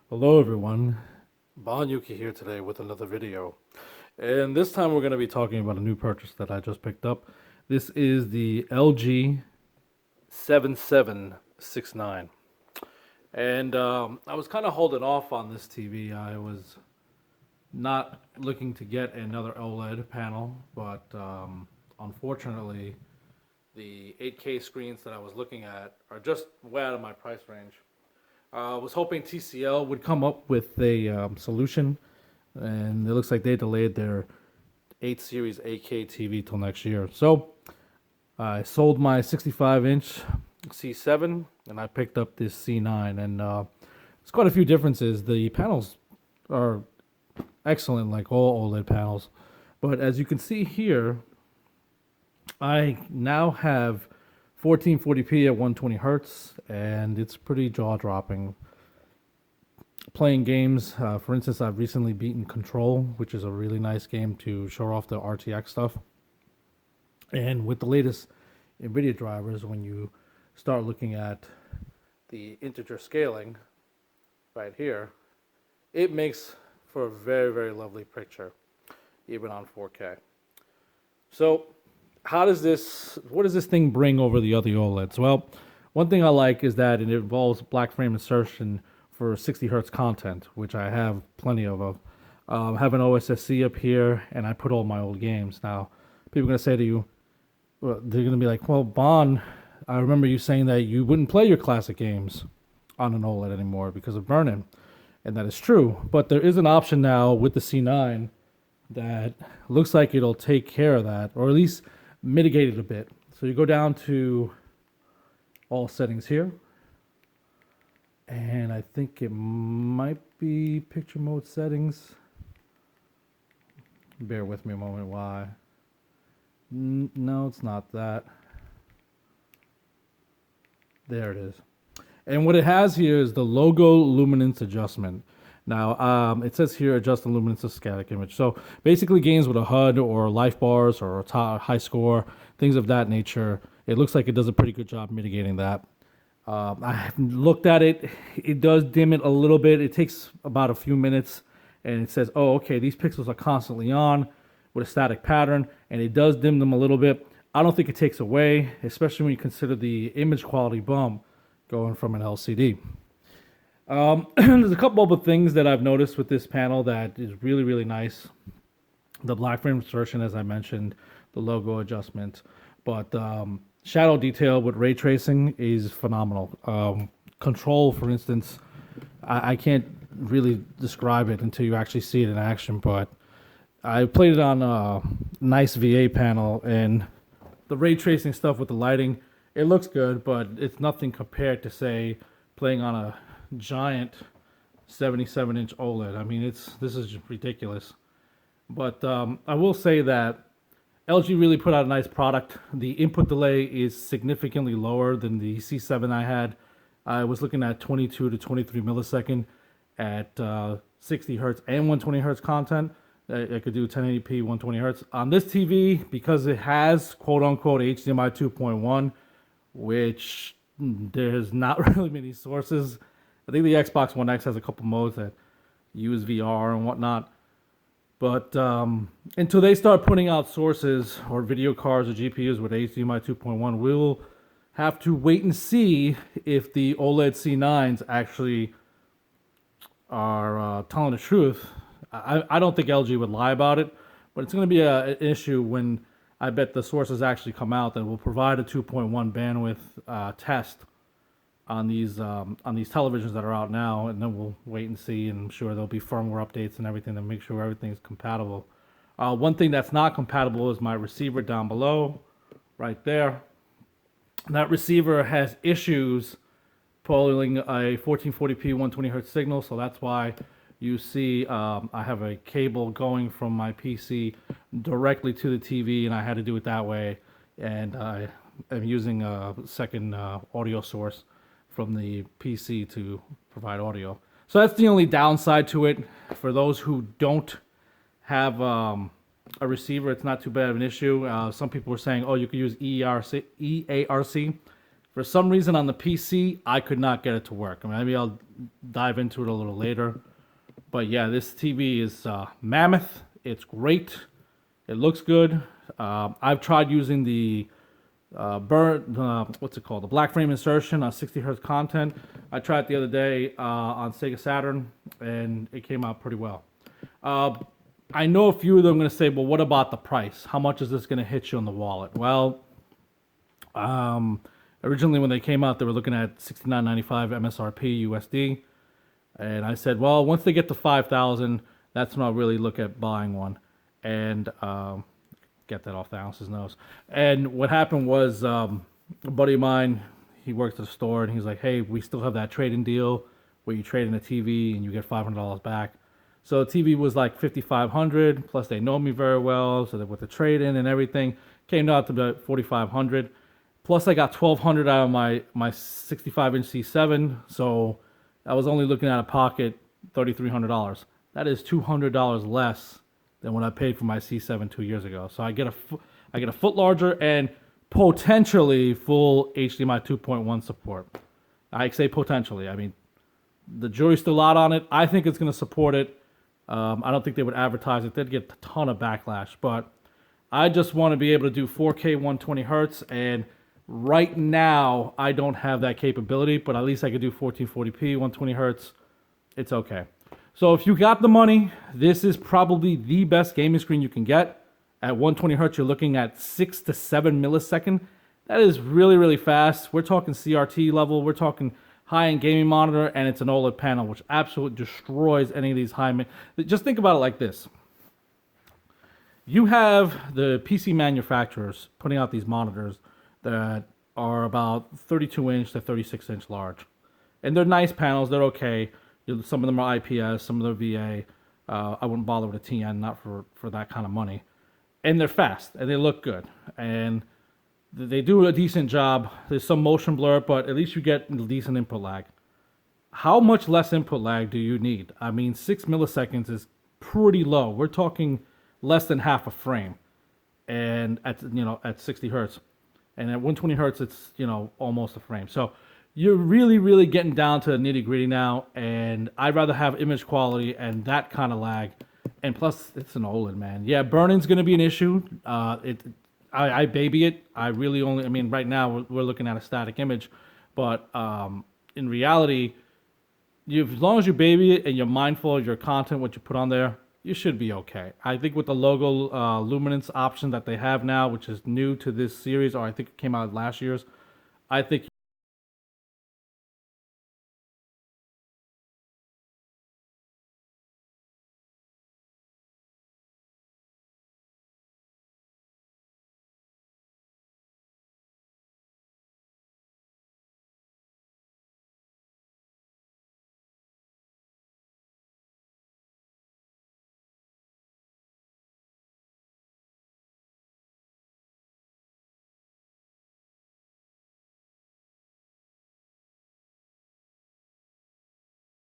Hello everyone, Yuki here today with another video. And this time we're going to be talking about a new purchase that I just picked up. This is the LG 7769. And I was kind of holding off on this TV. I was not looking to get another OLED panel, but unfortunately the 8K screens that I was looking at are just way out of my price range. I was hoping TCL would come up with a solution, and it looks like they delayed their 8 Series 8K TV till next year. So I sold my 65-inch C7, and I picked up this C9, and there's quite a few differences. The panels are excellent, like all OLED panels, but as you can see here, I now have 1440p at 120 hertz, and it's pretty jaw-dropping. Playing games, for instance, I've recently beaten Control, which is a really nice game to show off the RTX stuff. And with the latest NVIDIA drivers, when you start looking at the integer scaling right here, it makes for a very, very lovely picture, even on 4K. So what does this thing bring over the other OLEDs? Well, one thing I like is that it involves black frame insertion for 60 hertz content, which I have plenty of. I have an OSSC up here, and I put all my old games. Now, people are going to say to you, well, they're going to be like, well, Bon, I remember you saying that you wouldn't play your classic games on an OLED anymore because of burn-in. And that is true, but there is an option now with the C9 that looks like it'll take care of that, or at least mitigate it a bit. So you go down to all settings here, and I think it might be picture mode settings. Bear with me a moment. Why? No, it's not that. There it is. And what it has here is the logo luminance adjustment. Now, it says here adjust the luminance of static image. So basically games with a HUD or life bars or a high score, things of that nature, it looks like it does a pretty good job mitigating that. I haven't looked at it. It does dim it a little bit. It takes about a few minutes, and it says, oh, okay, these pixels are constantly on with a static pattern, and it does dim them a little bit. I don't think it takes away, especially when you consider the image quality bump going from an LCD. There's a couple other things that I've noticed with this panel that is really, really nice. The black frame insertion, as I mentioned, the logo adjustment, but shadow detail with ray tracing is phenomenal. Control, for instance, I can't really describe it until you actually see it in action, but I played it on a nice VA panel, and the ray tracing stuff with the lighting, it looks good, but it's nothing compared to, say, playing on a giant 77-inch OLED. I mean, this is just ridiculous. But I will say that LG really put out a nice product. The input delay is significantly lower than the C7 I had. I was looking at 22 to 23 millisecond at 60 hertz and 120 hertz content. I could do 1080p 120 hertz. On this TV, because it has quote-unquote HDMI 2.1, which there's not really many sources. I think the Xbox One X has a couple modes that use VR and whatnot. But until they start putting out sources or video cards or GPUs with HDMI 2.1, we'll have to wait and see if the OLED C9s actually are telling the truth. I don't think LG would lie about it, but it's going to be an issue when I bet the sources actually come out that will provide a 2.1 bandwidth test on these televisions that are out now, and then we'll wait and see, and I'm sure there'll be firmware updates and everything to make sure everything's compatible. One thing that's not compatible is my receiver down below, right there. That receiver has issues pulling a 1440p 120 hertz signal, so that's why you see I have a cable going from my PC directly to the TV, and I had to do it that way, and I am using a second audio source from the PC to provide audio. So that's the only downside to it. For those who don't have a receiver, it's not too bad of an issue. Some people were saying, oh, you could use EARC For some reason on the PC, I could not get it to work. I mean, maybe I'll dive into it a little later. But yeah, this TV is mammoth. It's great. It looks good. I've tried using the what's it called? The black frame insertion on 60 hertz content. I tried it the other day on Sega Saturn, and it came out pretty well. I know a few of them are going to say, well, what about the price? How much is this going to hit you on the wallet? Well, originally when they came out, they were looking at $69.95 MSRP USD. And I said, well, once they get to 5,000, that's when I'll really look at buying one. And get that off the ounce's nose. And what happened was a buddy of mine, he worked at a store, and he's like, hey, we still have that trade-in deal where you trade in a TV and you get $500 back. So the TV was like $5,500, plus they know me very well, so that with the trade-in and everything, came out to about $4,500. Plus I got $1,200 out of my 65-inch C7, so I was only looking at a pocket $3,300. That is $200 less than what I paid for my C7 2 years ago. So I get a foot larger and potentially full HDMI 2.1 support. I say potentially. I mean, the jury's still out on it. I think it's going to support it. I don't think they would advertise it. They'd get a ton of backlash. But I just want to be able to do 4K 120 hertz. And right now, I don't have that capability. But at least I could do 1440p 120 hertz. It's okay. So if you got the money, this is probably the best gaming screen you can get. At 120 hertz, you're looking at 6 to 7 millisecond. That is really, really fast. We're talking CRT level. We're talking high-end gaming monitor, and it's an OLED panel, which absolutely destroys any of these high... Just think about it like this. You have the PC manufacturers putting out these monitors that are about 32-inch to 36-inch large. And they're nice panels. They're okay. Some of them are IPS, some of them are VA. I wouldn't bother with a TN, not for that kind of money. And they're fast, and they look good. And they do a decent job. There's some motion blur, but at least you get decent input lag. How much less input lag do you need? I mean, 6 milliseconds is pretty low. We're talking less than half a frame, and at 60 hertz. And at 120 hertz, it's almost a frame. So you're really, really getting down to the nitty gritty now, and I'd rather have image quality and that kind of lag. And plus, it's an OLED, man. Yeah, burning's going to be an issue. I baby it. Right now we're looking at a static image, but in reality, as long as you baby it and you're mindful of your content, what you put on there, you should be okay. I think with the logo luminance option that they have now, which is new to this series, or I think it came out last year's, I think